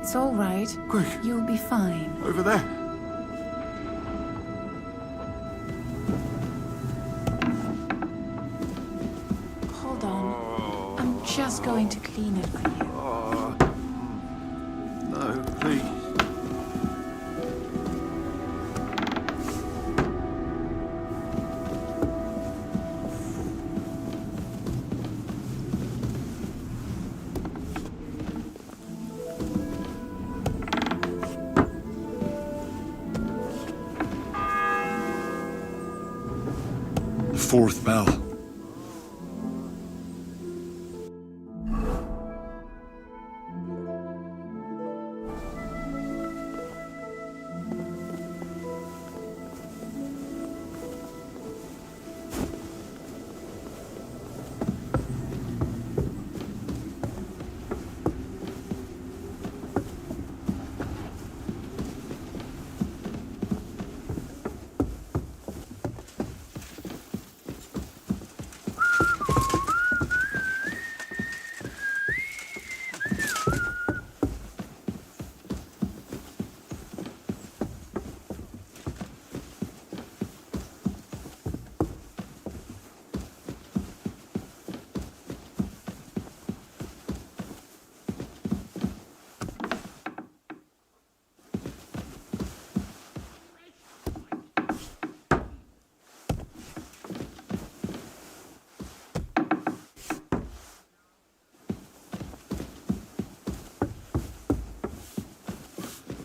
It's all right. Quick, You'll be fine. over there. Hold on. I'm just going to clean it for you. No, please. The fourth bell.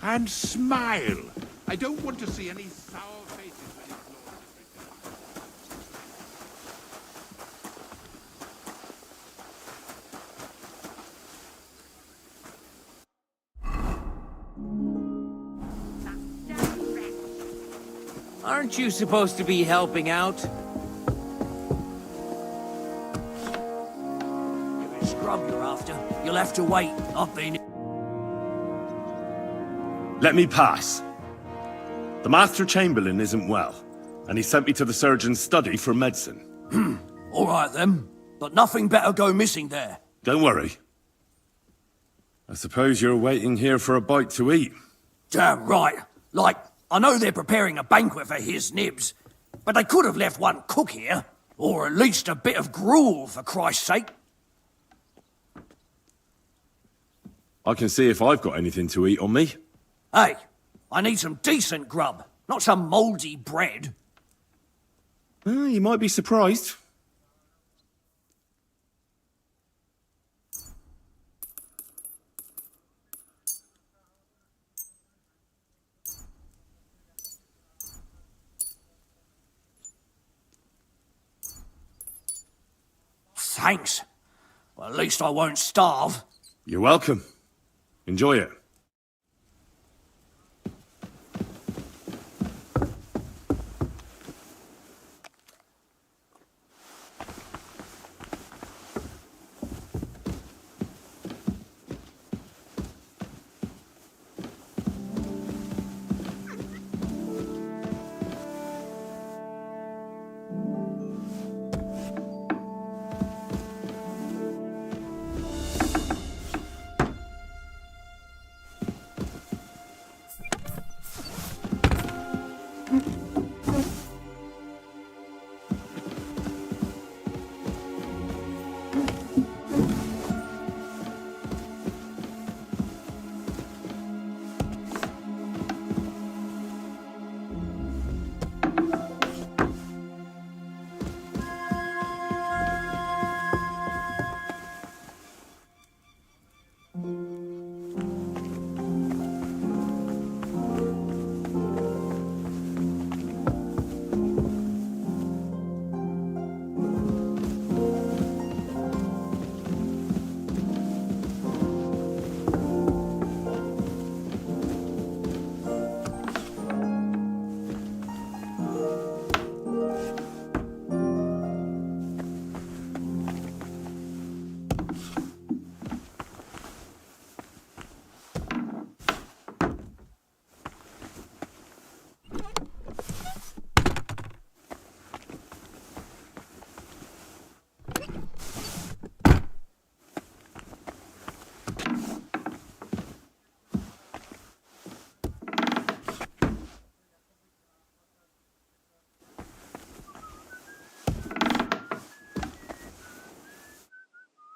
And smile. I don't want to see any sour faces when it's Aren't you supposed to be helping out? If it's scrub you're after, you'll have to wait. I've been... Let me pass. The Master Chamberlain isn't well, and he sent me to the surgeon's study for medicine. All right then, but nothing better go missing there. Don't worry. I suppose you're waiting here for a bite to eat. Damn right. Like, I know they're preparing a banquet for his nibs, but they could have left one cook here, or at least a bit of gruel, for Christ's sake. I can see if I've got anything to eat on me. Hey, I need some decent grub, not some mouldy bread. You might be surprised. Thanks. Well, at least I won't starve. You're welcome. Enjoy it.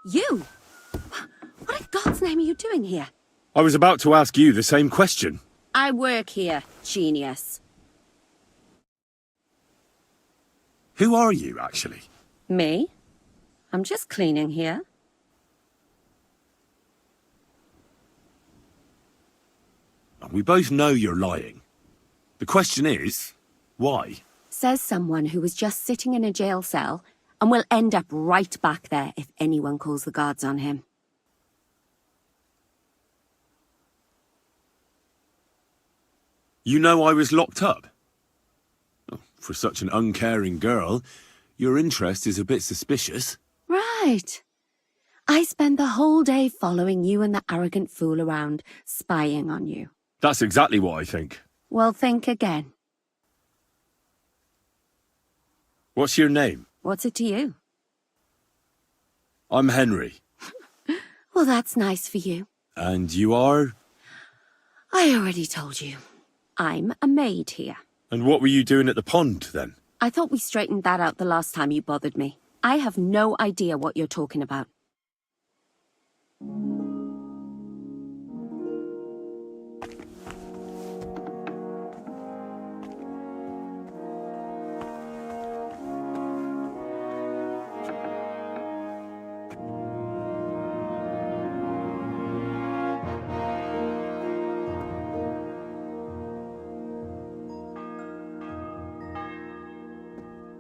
You? What in God's name are you doing here? I was about to ask you the same question. I work here, genius. Who are you, actually? Me? I'm just cleaning here. We both know you're lying. The question is, why? Says someone who was just sitting in a jail cell and will end up right back there if anyone calls the guards on him. You know I was locked up? Oh, for such an uncaring girl, your interest is a bit suspicious. Right. I spend the whole day following you and the arrogant fool around, spying on you. That's exactly what I think. Well, think again. What's your name? What's it to you? I'm Henry. Well, that's nice for you. And you are? I already told you. I'm a maid here. And what were you doing at the pond, then? I thought we straightened that out the last time you bothered me. I have no idea what you're talking about.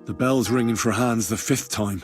The bell's ringing for Hans the 5th time.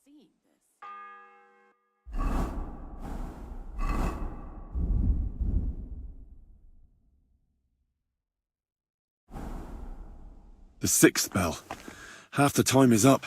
seeing this. The 6th bell. Half the time is up.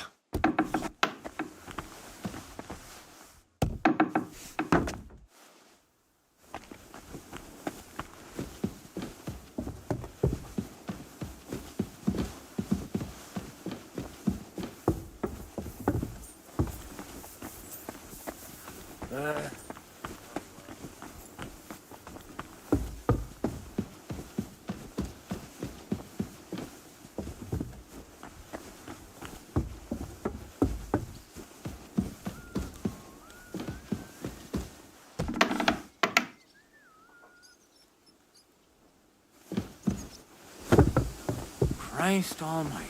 Christ almighty.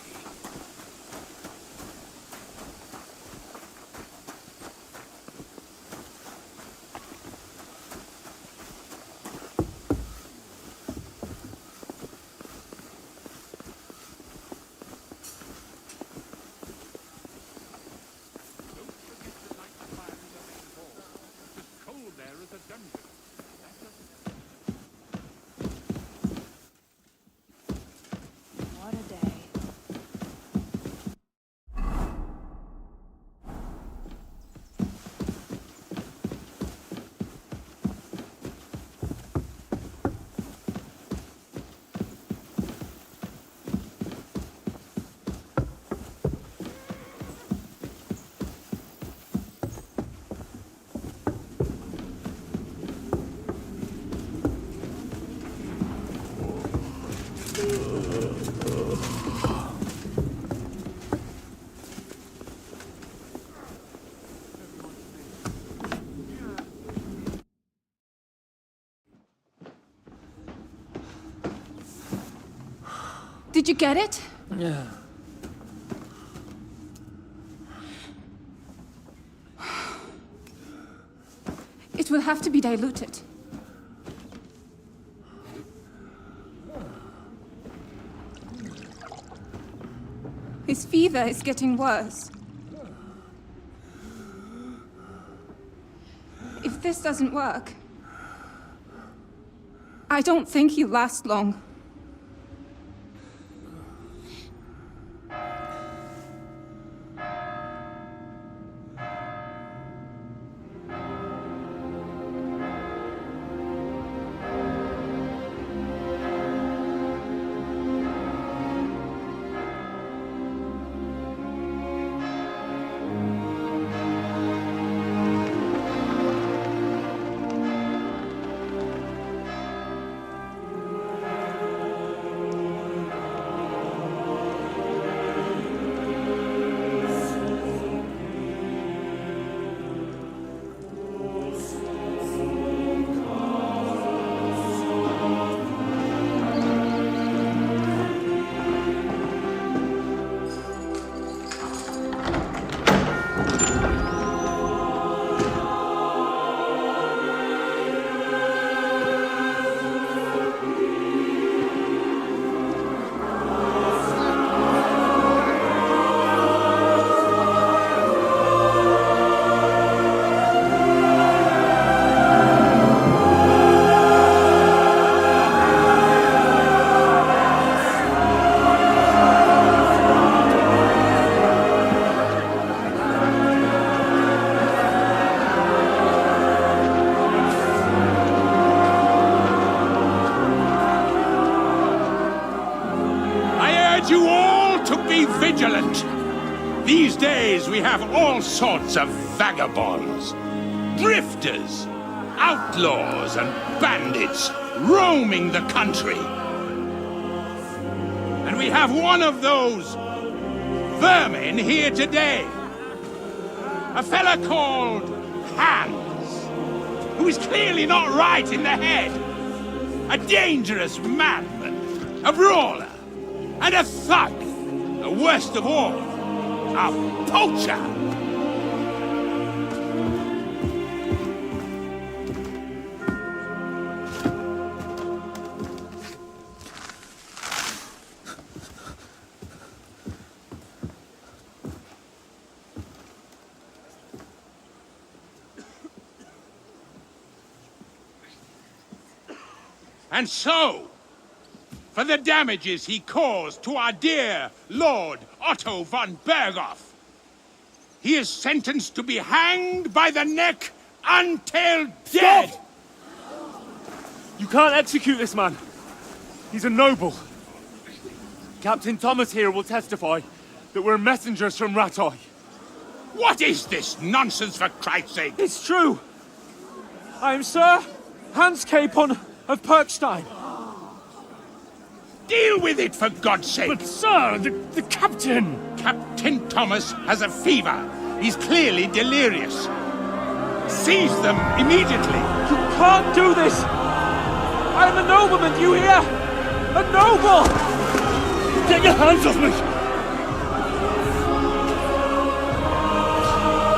Don't forget to light the fire in the main hall. It's cold there as a dungeon. What a day. Did you get it? Yeah. It will have to be diluted. His fever is getting worse. If this doesn't work, I don't think he'll last long. You all to be vigilant. These days we have all sorts of vagabonds, drifters, outlaws and bandits roaming the country. And we have one of those vermin here today. A fella called Hans, who is clearly not right in the head. A dangerous madman, a brawler, and a thug, the worst of all, a poacher. And so, for the damages he caused to our dear Lord Otto von Berghoff, he is sentenced to be hanged by the neck until dead! Stop! You can't execute this man. He's a noble. Captain Thomas here will testify that we're messengers from Rattay. What is this nonsense, for Christ's sake? It's true. I am Sir Hans Capon of Perkstein. Deal with it, for God's sake! But sir, the captain! Captain Thomas has a fever. He's clearly delirious. Seize them immediately! You can't do this! I am a nobleman, do you hear? A noble! Get your hands off me!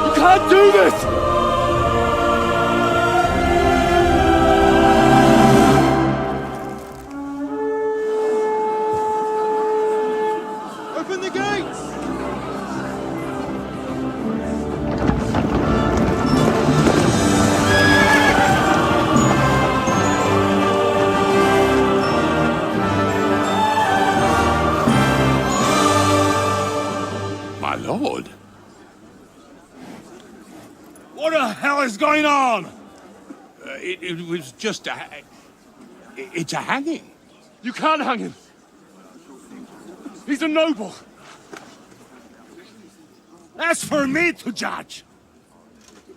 You can't do this! Open the gates! My lord? What the hell is going on? It was just a... It's a hanging. You can't hang him! He's a noble! That's for me to judge.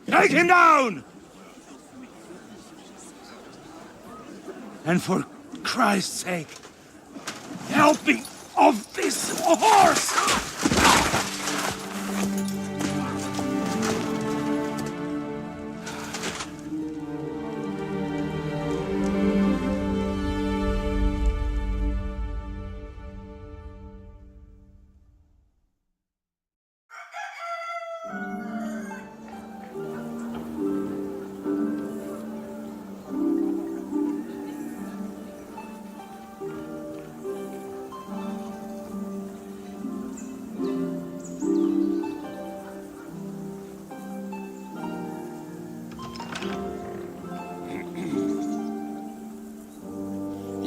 Take him down! And for Christ's sake, help me off this horse!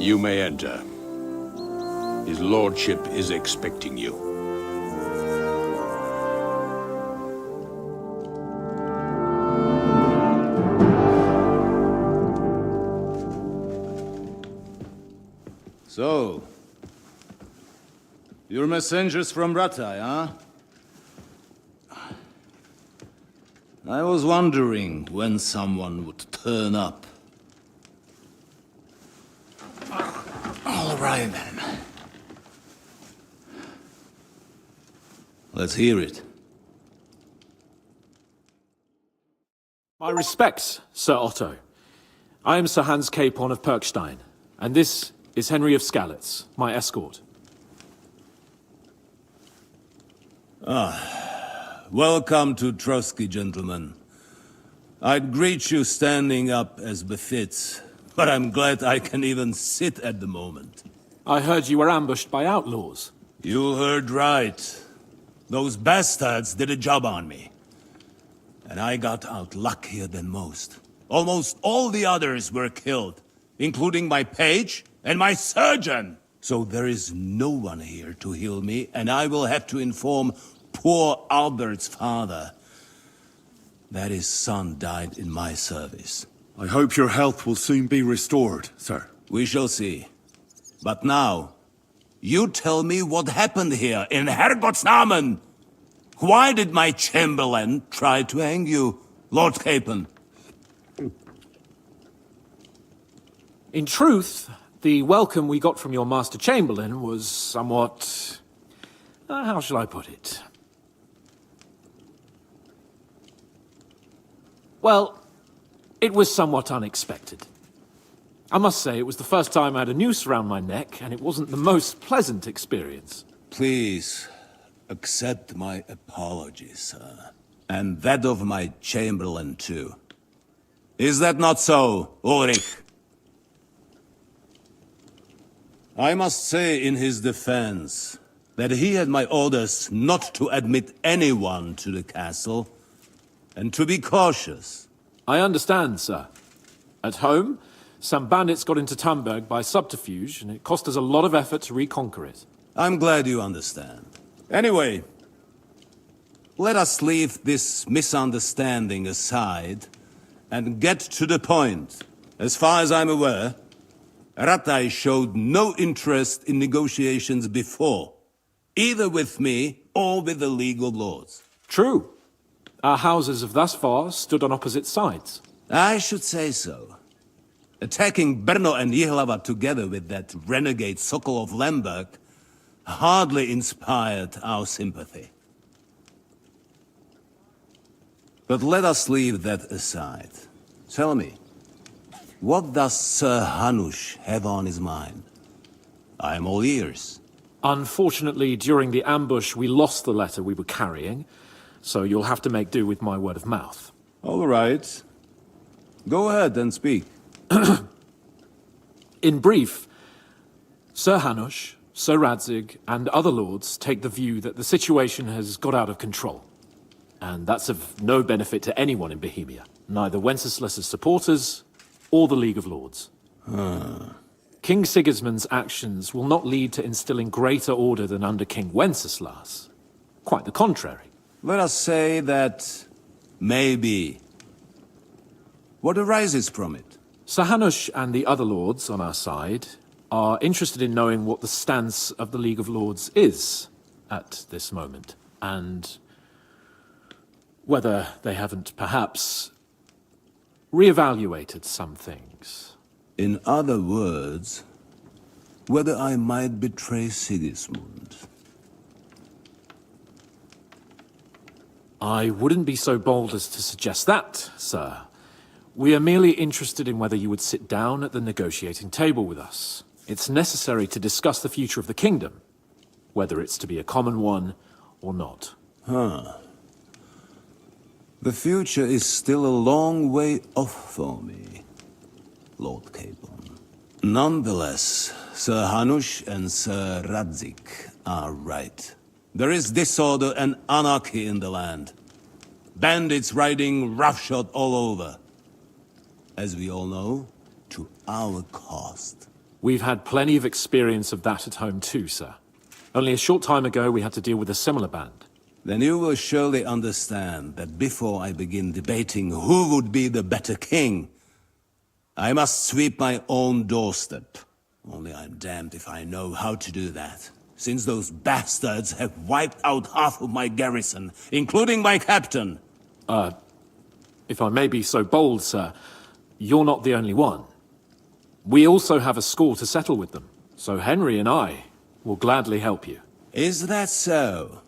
You may enter. His lordship is expecting you. So, you're messengers from Rattay, huh? I was wondering when someone would turn up. All right, then. Let's hear it. My respects, Sir Otto. I am Sir Hans Capon of Perkstein, and this is Henry of Skalitz, my escort. Welcome to Trotsky, gentlemen. I'd greet you standing up as befits, but I'm glad I can even sit at the moment. I heard you were ambushed by outlaws. You heard right. Those bastards did a job on me. And I got out luckier than most. Almost all the others were killed, including my page and my surgeon. So there is no one here to heal me, and I will have to inform poor Albert's father that his son died in my service. I hope your health will soon be restored, sir. We shall see. But now, you tell me what happened here in Herrgottsnamen. Why did my chamberlain try to hang you, Lord Capon? In truth, the welcome we got from your Master Chamberlain was somewhat... how shall I put it? Well, it was somewhat unexpected. I must say, it was the first time I had a noose around my neck, and it wasn't the most pleasant experience. Please, accept my apologies, sir. And that of my chamberlain, too. Is that not so, Ulrich? I must say in his defense that he had my orders not to admit anyone to the castle, and to be cautious. I understand, sir. At home, Some bandits got into Tamberg by subterfuge, and it cost us a lot of effort to reconquer it. I'm glad you understand. Anyway, let us leave this misunderstanding aside and get to the point. As far as I'm aware, Ratai showed no interest in negotiations before, either with me or with the League of Lords. True. Our houses have thus far stood on opposite sides. I should say so. Attacking Brno and Jihlava together with that renegade Sokol of Lemberg hardly inspired our sympathy. But let us leave that aside. Tell me, what does Sir Hanush have on his mind? I am all ears. Unfortunately, during the ambush, we lost the letter we were carrying, so you'll have to make do with my word of mouth. All right. Go ahead and speak. In brief, Sir Hanush, Sir Radzig, and other lords take the view that the situation has got out of control. And that's of no benefit to anyone in Bohemia, neither Wenceslas's supporters or the League of Lords. King Sigismund's actions will not lead to instilling greater order than under King Wenceslas. Quite the contrary. Let us say that maybe. What arises from it? Sir Hanush and the other lords on our side are interested in knowing what the stance of the League of Lords is at this moment, and whether they haven't perhaps reevaluated some things. In other words, whether I might betray Sigismund. I wouldn't be so bold as to suggest that, sir. We are merely interested in whether you would sit down at the negotiating table with us. It's necessary to discuss the future of the kingdom, whether it's to be a common one or not. The future is still a long way off for me, Lord Capon. Nonetheless, Sir Hanush and Sir Radzig are right. There is disorder and anarchy in the land. Bandits riding roughshod all over. As we all know, to our cost. We've had plenty of experience of that at home too, sir. Only a short time ago we had to deal with a similar band. Then you will surely understand that before I begin debating who would be the better king, I must sweep my own doorstep. Only I'm damned if I know how to do that, since those bastards have wiped out half of my garrison, including my captain. If I may be so bold, sir, you're not the only one. We also have a score to settle with them, so Henry and I will gladly help you. Is that so?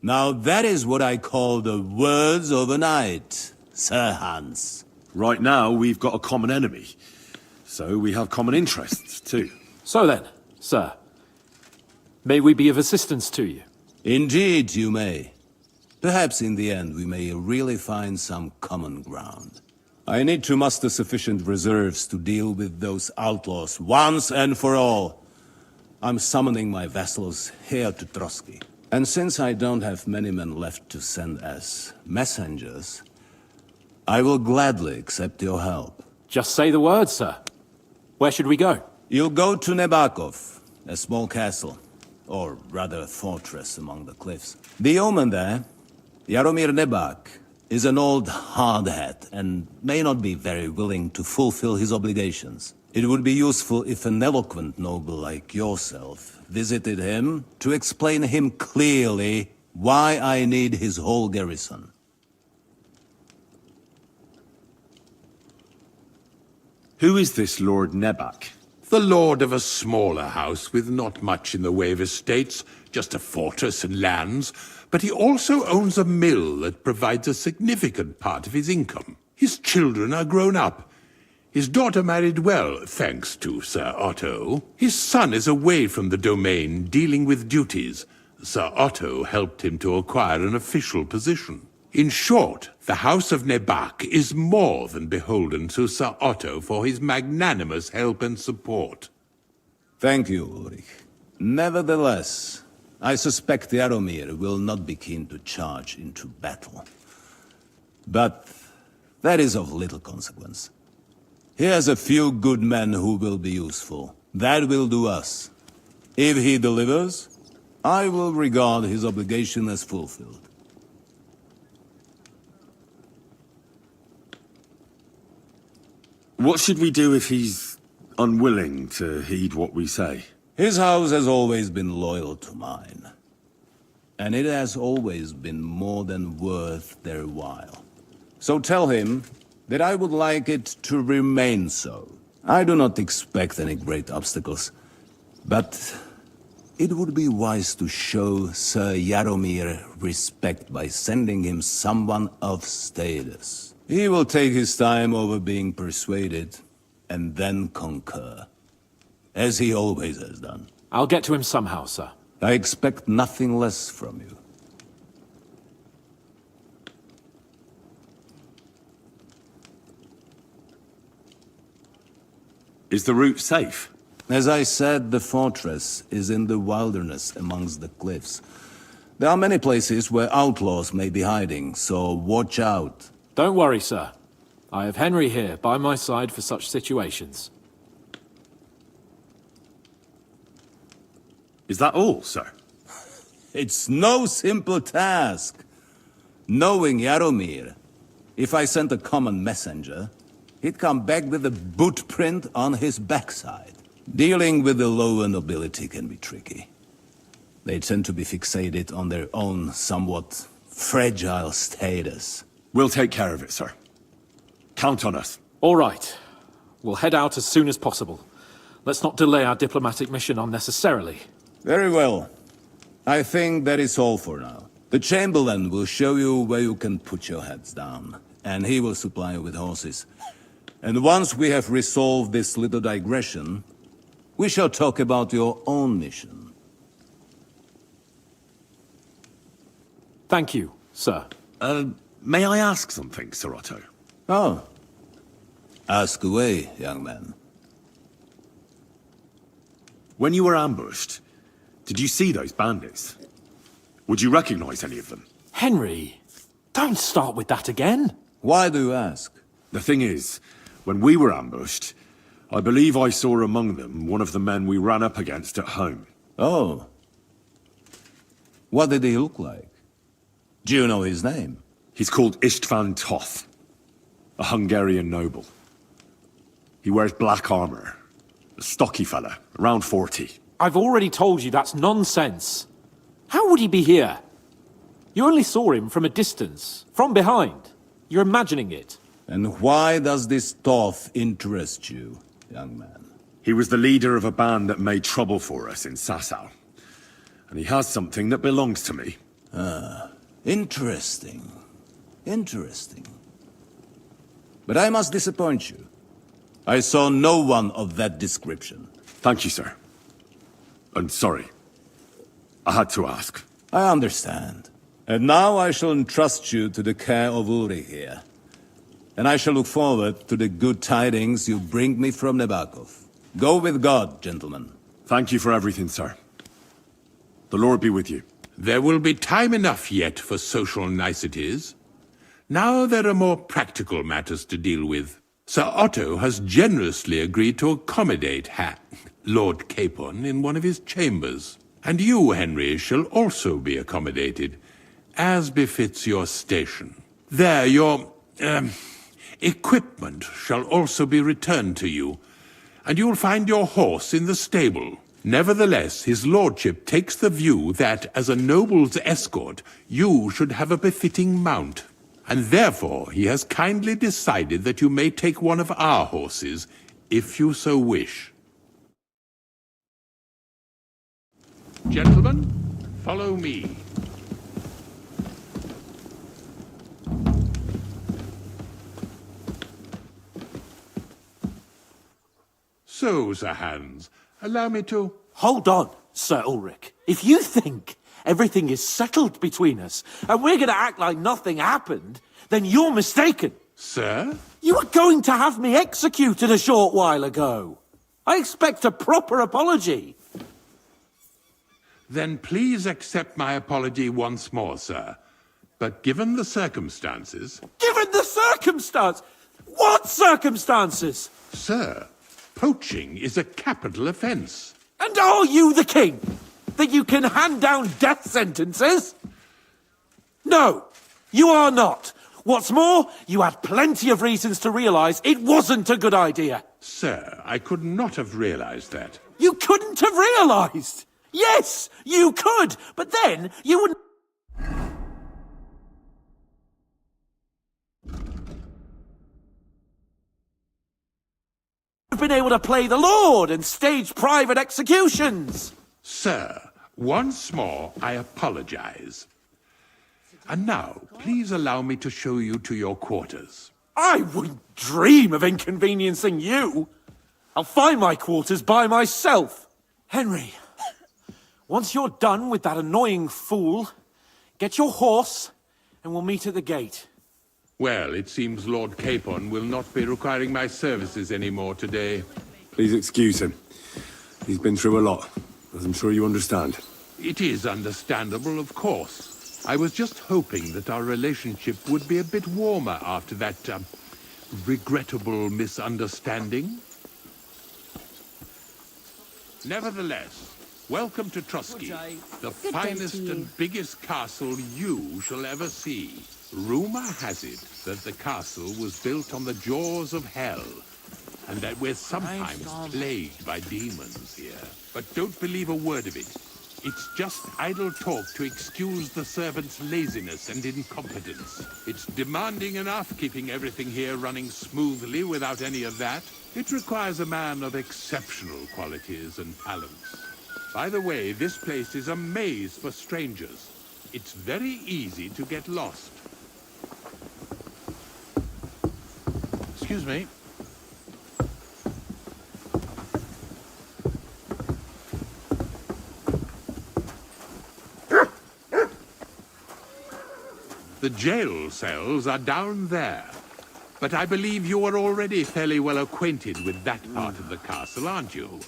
Now that is what I call the words of a knight, Sir Hans. Right now, we've got a common enemy. So we have common interests, too. So then, sir, may we be of assistance to you? Indeed, you may. Perhaps in the end we may really find some common ground. I need to muster sufficient reserves to deal with those outlaws once and for all. I'm summoning my vassals here to Trotsky. And since I don't have many men left to send as messengers, I will gladly accept your help. Just say the word, sir. Where should we go? You'll go to Nebakov, a small castle, or rather a fortress among the cliffs. The yeoman there, Jaromir Nebak, is an old hardhat and may not be very willing to fulfill his obligations. It would be useful if an eloquent noble like yourself visited him to explain him clearly why I need his whole garrison. Who is this Lord Nebak? The lord of a smaller house with not much in the way of estates, just a fortress and lands, but he also owns a mill that provides a significant part of his income. His children are grown up. His daughter married well, thanks to Sir Otto. His son is away from the domain, dealing with duties. Sir Otto helped him to acquire an official position. In short, the House of Nebak is more than beholden to Sir Otto for his magnanimous help and support. Thank you, Ulrich. Nevertheless, I suspect Jaromir will not be keen to charge into battle. But that is of little consequence. He has a few good men who will be useful. That will do us. If he delivers, I will regard his obligation as fulfilled. What should we do if he's unwilling to heed what we say? His house has always been loyal to mine. And it has always been more than worth their while. So tell him that I would like it to remain so. I do not expect any great obstacles, but it would be wise to show Sir Jaromir respect by sending him someone of status. He will take his time over being persuaded, and then concur, as he always has done. I'll get to him somehow, sir. I expect nothing less from you. Is the route safe? As I said, the fortress is in the wilderness amongst the cliffs. There are many places where outlaws may be hiding, so watch out. Don't worry, sir. I have Henry here by my side for such situations. Is that all, sir? It's no simple task. Knowing Jaromir, if I sent a common messenger, he'd come back with a boot print on his backside. Dealing with the lower nobility can be tricky. They tend to be fixated on their own somewhat fragile status. We'll take care of it, sir. Count on us. All right. We'll head out as soon as possible. Let's not delay our diplomatic mission unnecessarily. Very well. I think that is all for now. The Chamberlain will show you where you can put your heads down, and he will supply you with horses. And once we have resolved this little digression, we shall talk about your own mission. Thank you, sir. May I ask something, Sir Otto? Oh. Ask away, young man. When you were ambushed, did you see those bandits? Would you recognize any of them? Henry, don't start with that again. Why do you ask? The thing is, when we were ambushed, I believe I saw among them one of the men we ran up against at home. Oh. What did he look like? Do you know his name? He's called Istvan Toth, a Hungarian noble. He wears black armor. A stocky fella, around 40. I've already told you that's nonsense. How would he be here? You only saw him from a distance, from behind. You're imagining it. And why does this Toth interest you, young man? He was the leader of a band that made trouble for us in Sasau. And he has something that belongs to me. Interesting. Interesting. But I must disappoint you. I saw no one of that description. Thank you, sir. I'm sorry. I had to ask. I understand. And now I shall entrust you to the care of Uri here. And I shall look forward to the good tidings you bring me from Nebakov. Go with God, gentlemen. Thank you for everything, sir. The Lord be with you. There will be time enough yet for social niceties. Now there are more practical matters to deal with. Sir Otto has generously agreed to accommodate Lord Capon in one of his chambers. And you, Henry, shall also be accommodated, as befits your station. There, your, equipment shall also be returned to you, and you'll find your horse in the stable. Nevertheless, his lordship takes the view that, as a noble's escort, you should have a befitting mount. And therefore, he has kindly decided that you may take one of our horses, if you so wish. Gentlemen, follow me. So, Sir Hans, allow me to... Hold on, Sir Ulrich. If you think everything is settled between us, and we're going to act like nothing happened, then you're mistaken. Sir? You were going to have me executed a short while ago. I expect a proper apology. Then please accept my apology once more, sir. But given the circumstances... Given the circumstance? What circumstances? Sir, poaching is a capital offense. And are you the king? That you can hand down death sentences? No, you are not. What's more, you had plenty of reasons to realize it wasn't a good idea. Sir, I could not have realized that. You couldn't have realized. Yes, you could, but then you wouldn't have been able to play the Lord and stage private executions. Sir, once more, I apologize. And now, please allow me to show you to your quarters. I wouldn't dream of inconveniencing you. I'll find my quarters by myself. Henry, once you're done with that annoying fool, get your horse and we'll meet at the gate. Well, it seems Lord Capon will not be requiring my services anymore today. Please excuse him. He's been through a lot, as I'm sure you understand. It is understandable, of course. I was just hoping that our relationship would be a bit warmer after that, regrettable misunderstanding. Nevertheless, welcome to Trusky, the finest and biggest castle you shall ever see. Rumor has it that the castle was built on the jaws of hell, and that we're sometimes plagued by demons here. But don't believe a word of it. It's just idle talk to excuse the servants' laziness and incompetence. It's demanding enough keeping everything here running smoothly without any of that. It requires a man of exceptional qualities and talents. By the way, this place is a maze for strangers. It's very easy to get lost. Excuse me. The jail cells are down there. But I believe you are already fairly well acquainted with that part of the castle, aren't you?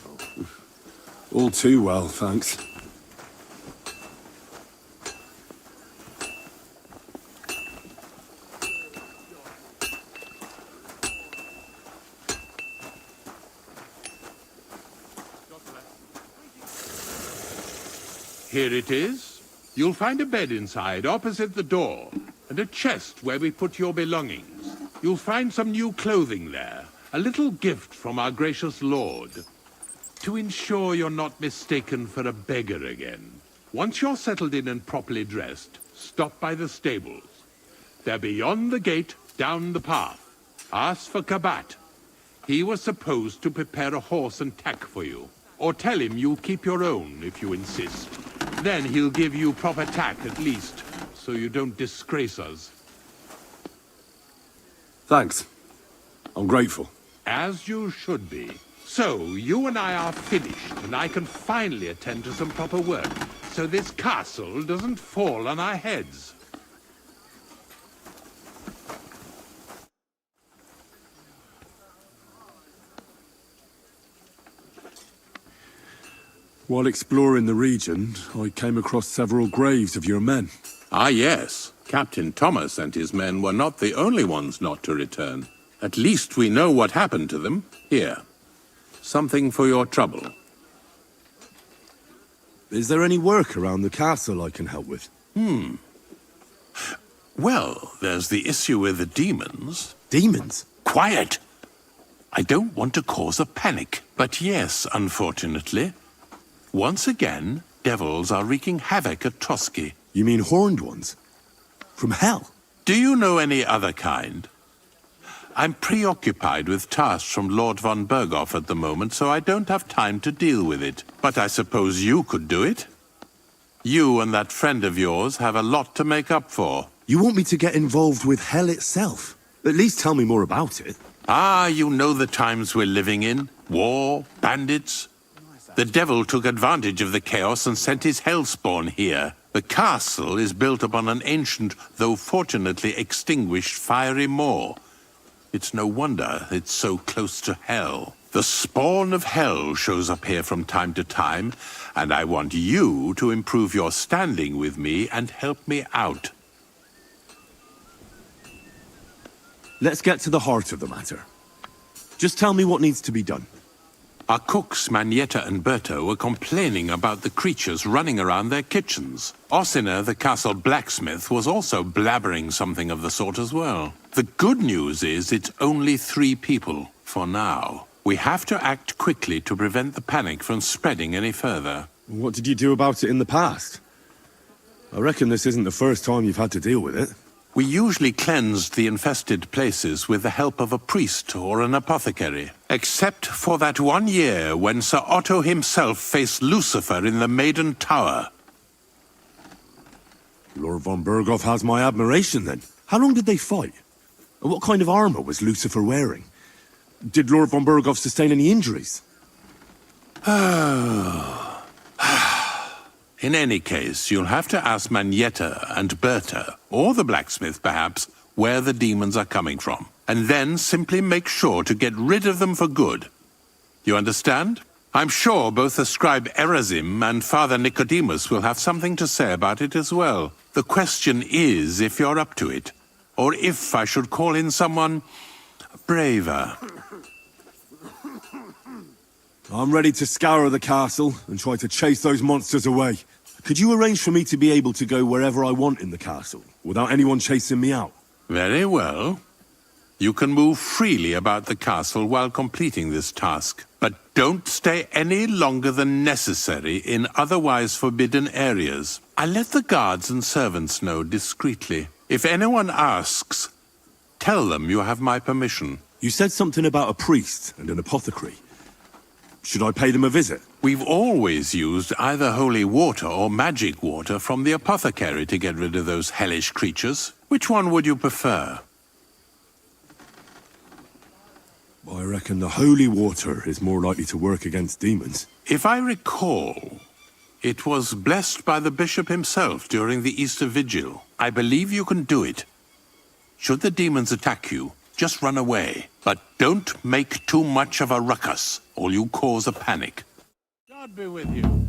All too well, thanks. Here it is. You'll find a bed inside, opposite the door, and a chest where we put your belongings. You'll find some new clothing there, a little gift from our gracious lord, to ensure you're not mistaken for a beggar again. Once you're settled in and properly dressed, stop by the stables. They're beyond the gate, down the path. Ask for Kabat. He was supposed to prepare a horse and tack for you. Or tell him you'll keep your own if you insist. Then he'll give you proper tack at least, so you don't disgrace us. Thanks. I'm grateful. As you should be. So, you and I are finished, and I can finally attend to some proper work, so this castle doesn't fall on our heads. While exploring the region, I came across several graves of your men. Ah, yes. Captain Thomas and his men were not the only ones not to return. At least we know what happened to them. Here. Something for your trouble. Is there any work around the castle I can help with? Well, there's the issue with the demons. Demons? Quiet! I don't want to cause a panic, but yes, unfortunately. Once again, devils are wreaking havoc at Trusky. You mean horned ones? From hell? Do you know any other kind? I'm preoccupied with tasks from Lord von Berghoff at the moment, so I don't have time to deal with it. But I suppose you could do it? You and that friend of yours have a lot to make up for. You want me to get involved with hell itself? At least tell me more about it. Ah, you know the times we're living in. War, bandits. The devil took advantage of the chaos and sent his hellspawn here. The castle is built upon an ancient, though fortunately extinguished, fiery moor. It's no wonder it's so close to hell. The spawn of hell shows up here from time to time, and I want you to improve your standing with me and help me out. Let's get to the heart of the matter. Just tell me what needs to be done. Our cooks, Manietta and Berto, were complaining about the creatures running around their kitchens. Ossina, the castle blacksmith, was also blabbering something of the sort as well. The good news is it's only 3 people, for now. We have to act quickly to prevent the panic from spreading any further. What did you do about it in the past? I reckon this isn't the first time you've had to deal with it. We usually cleansed the infested places with the help of a priest or an apothecary. Except for that one year when Sir Otto himself faced Lucifer in the Maiden Tower. Lord von Berghoff has my admiration, then. How long did they fight? And what kind of armor was Lucifer wearing? Did Lord von Berghoff sustain any injuries? In any case, you'll have to ask Manietta and Berta, or the blacksmith perhaps, where the demons are coming from. And then simply make sure to get rid of them for good. You understand? I'm sure both the scribe Erazim and Father Nicodemus will have something to say about it as well. The question is if you're up to it, or if I should call in someone braver. I'm ready to scour the castle and try to chase those monsters away. Could you arrange for me to be able to go wherever I want in the castle, without anyone chasing me out? Very well. You can move freely about the castle while completing this task, but don't stay any longer than necessary in otherwise forbidden areas. I'll let the guards and servants know discreetly. If anyone asks, tell them you have my permission. You said something about a priest and an apothecary. Should I pay them a visit? We've always used either holy water or magic water from the apothecary to get rid of those hellish creatures. Which one would you prefer? I reckon the holy water is more likely to work against demons. If I recall, it was blessed by the bishop himself during the Easter Vigil. I believe you can do it. Should the demons attack you, just run away. But don't make too much of a ruckus, or you cause a panic. God be with you.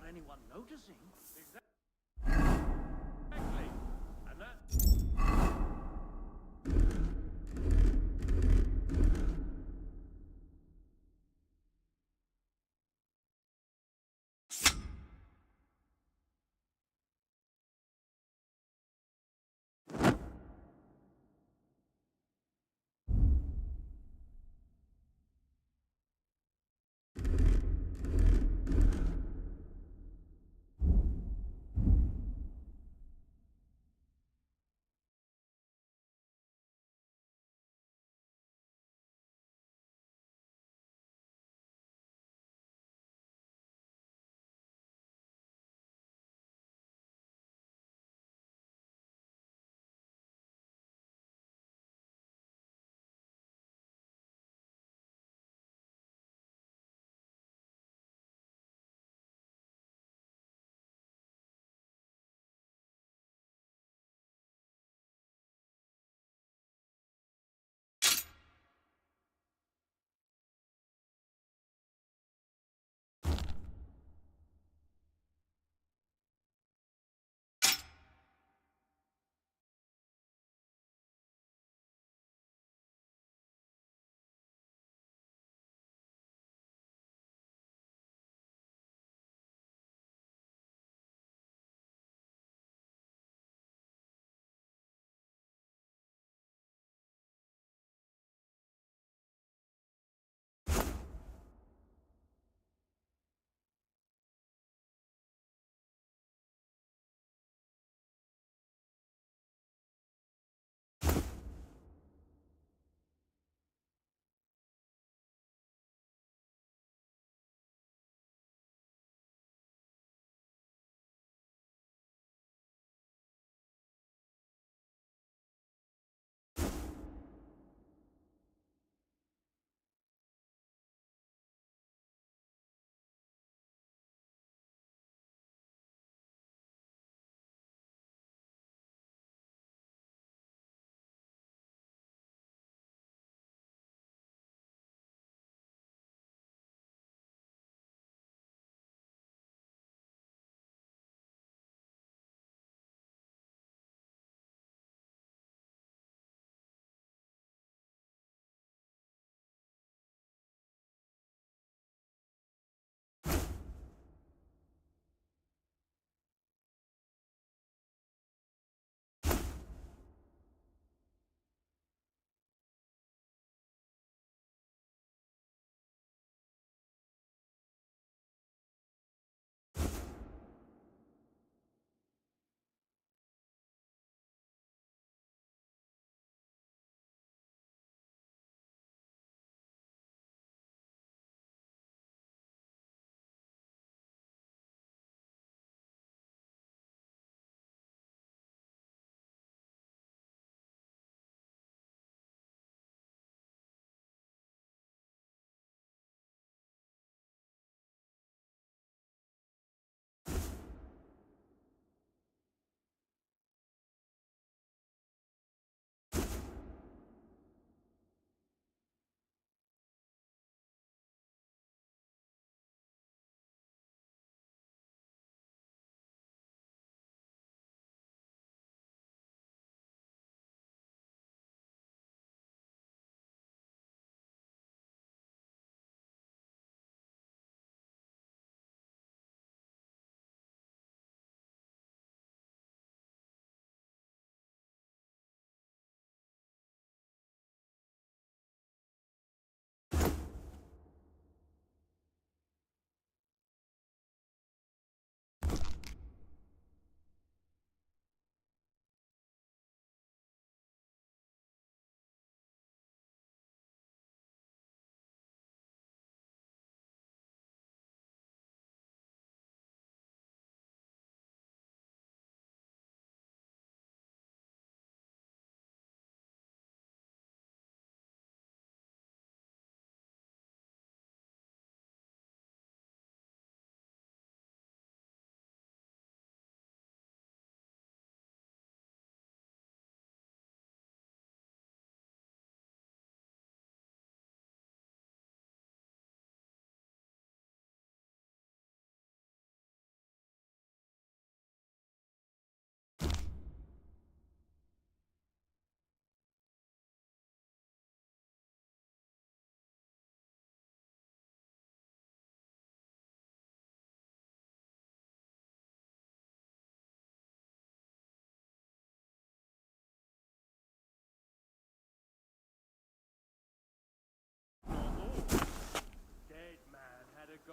anyone noticing. Exactly. And that...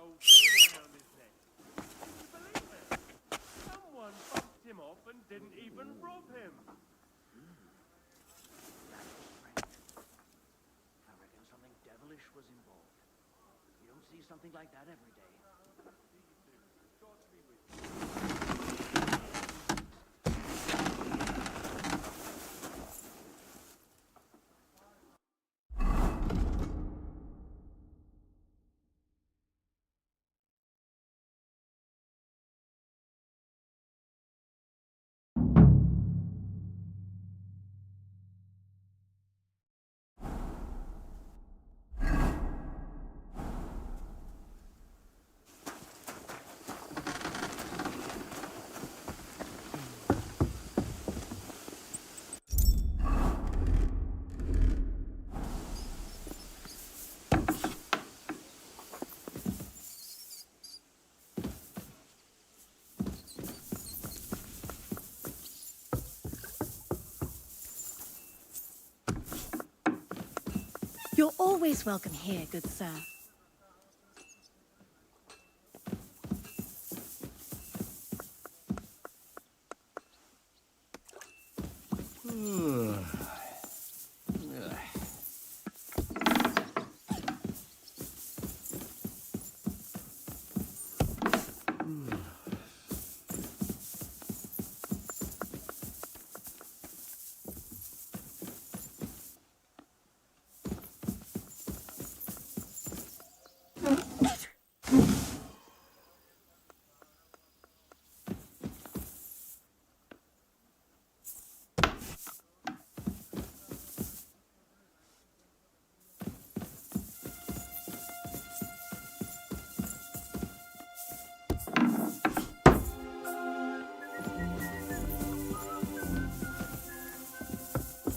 gold chain around his neck. Can you believe it? Someone bumped him off and didn't even rob him. I reckon something devilish was involved. You don't see something like that every day. You're always welcome here, good sir.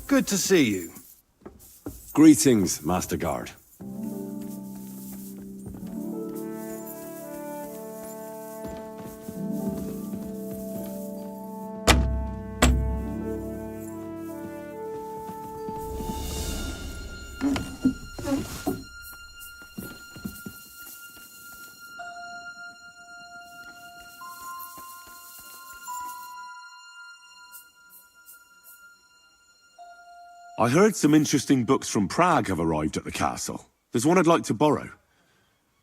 Good to see you. Greetings, Master Guard. I heard some interesting books from Prague have arrived at the castle. There's one I'd like to borrow.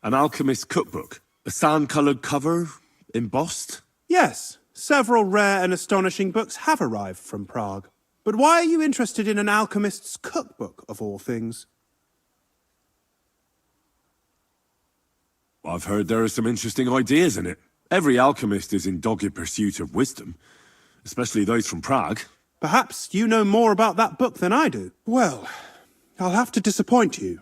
An alchemist's cookbook. A sand-coloured cover, embossed. Yes, several rare and astonishing books have arrived from Prague. But why are you interested in an alchemist's cookbook, of all things? I've heard there are some interesting ideas in it. Every alchemist is in dogged pursuit of wisdom, especially those from Prague. Perhaps you know more about that book than I do. Well, I'll have to disappoint you.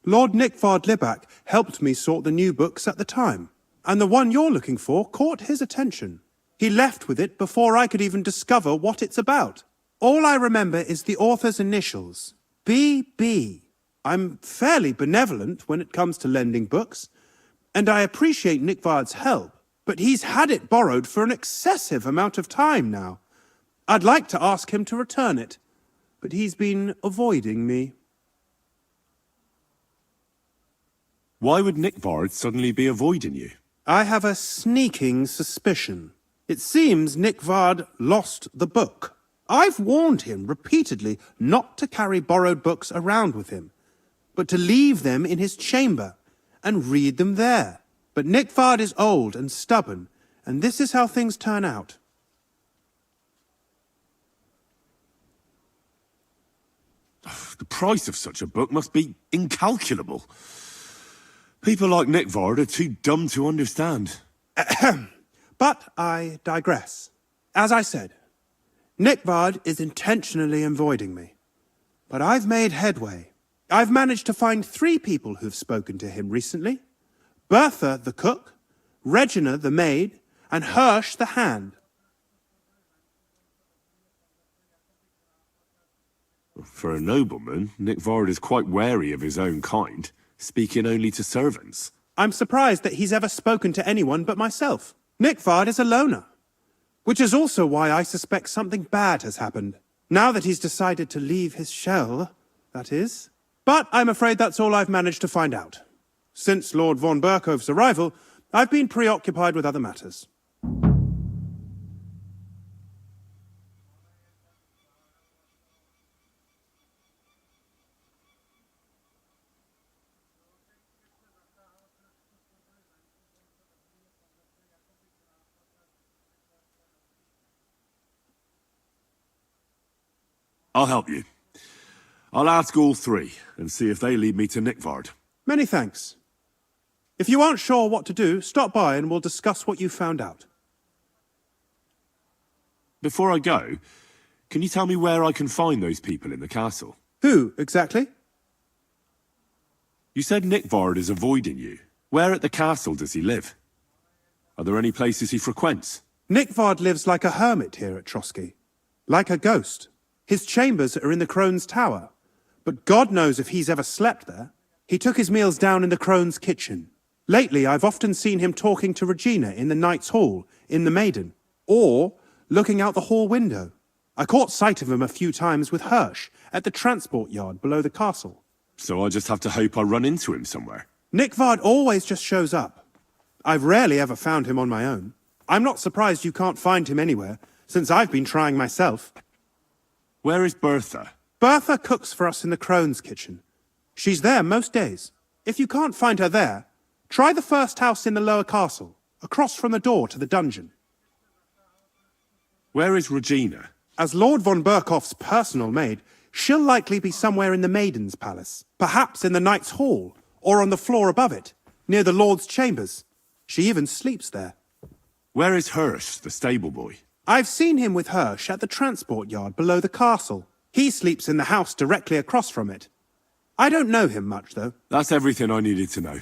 Lord Nickvard Libak helped me sort the new books at the time, and the one you're looking for caught his attention. He left with it before I could even discover what it's about. All I remember is the author's initials, B.B. I'm fairly benevolent when it comes to lending books, and I appreciate Nickvard's help, but he's had it borrowed for an excessive amount of time now. I'd like to ask him to return it, but he's been avoiding me. Why would Nickvard suddenly be avoiding you? I have a sneaking suspicion. It seems Nickvard lost the book. I've warned him repeatedly not to carry borrowed books around with him, but to leave them in his chamber and read them there. But Nickvard is old and stubborn, and this is how things turn out. The price of such a book must be incalculable. People like Nickvard are too dumb to understand. But I digress. As I said, Nickvard is intentionally avoiding me. But I've made headway. I've managed to find 3 people who've spoken to him recently. Bertha the cook, Regina the maid, and Hirsch the hand. For a nobleman, Nickvard is quite wary of his own kind, speaking only to servants. I'm surprised that he's ever spoken to anyone but myself. Nickvard is a loner, which is also why I suspect something bad has happened. Now that he's decided to leave his shell, that is. But I'm afraid that's all I've managed to find out. Since Lord von Berkove's arrival, I've been preoccupied with other matters. I'll help you. I'll ask all three and see if they lead me to Nickvard. Many thanks. If you aren't sure what to do, stop by and we'll discuss what you found out. Before I go, can you tell me where I can find those people in the castle? Who, exactly? You said Nickvard is avoiding you. Where at the castle does he live? Are there any places he frequents? Nickvard lives like a hermit here at Trotsky. Like a ghost. His chambers are in the Crone's Tower. But God knows if he's ever slept there. He took his meals down in the Crone's kitchen. Lately, I've often seen him talking to Regina in the Knight's Hall, in the Maiden, or looking out the hall window. I caught sight of him a few times with Hirsch at the transport yard below the castle. So I just have to hope I run into him somewhere. Nickvard always just shows up. I've rarely ever found him on my own. I'm not surprised you can't find him anywhere, since I've been trying myself. Where is Bertha? Bertha cooks for us in the Crone's kitchen. She's there most days. If you can't find her there, try the first house in the lower castle, across from the door to the dungeon. Where is Regina? As Lord von Berkoff's personal maid, she'll likely be somewhere in the Maiden's Palace, perhaps in the Knight's Hall, or on the floor above it, near the Lord's chambers. She even sleeps there. Where is Hirsch, the stable boy? I've seen him with Hirsch at the transport yard below the castle. He sleeps in the house directly across from it. I don't know him much, though. That's everything I needed to know.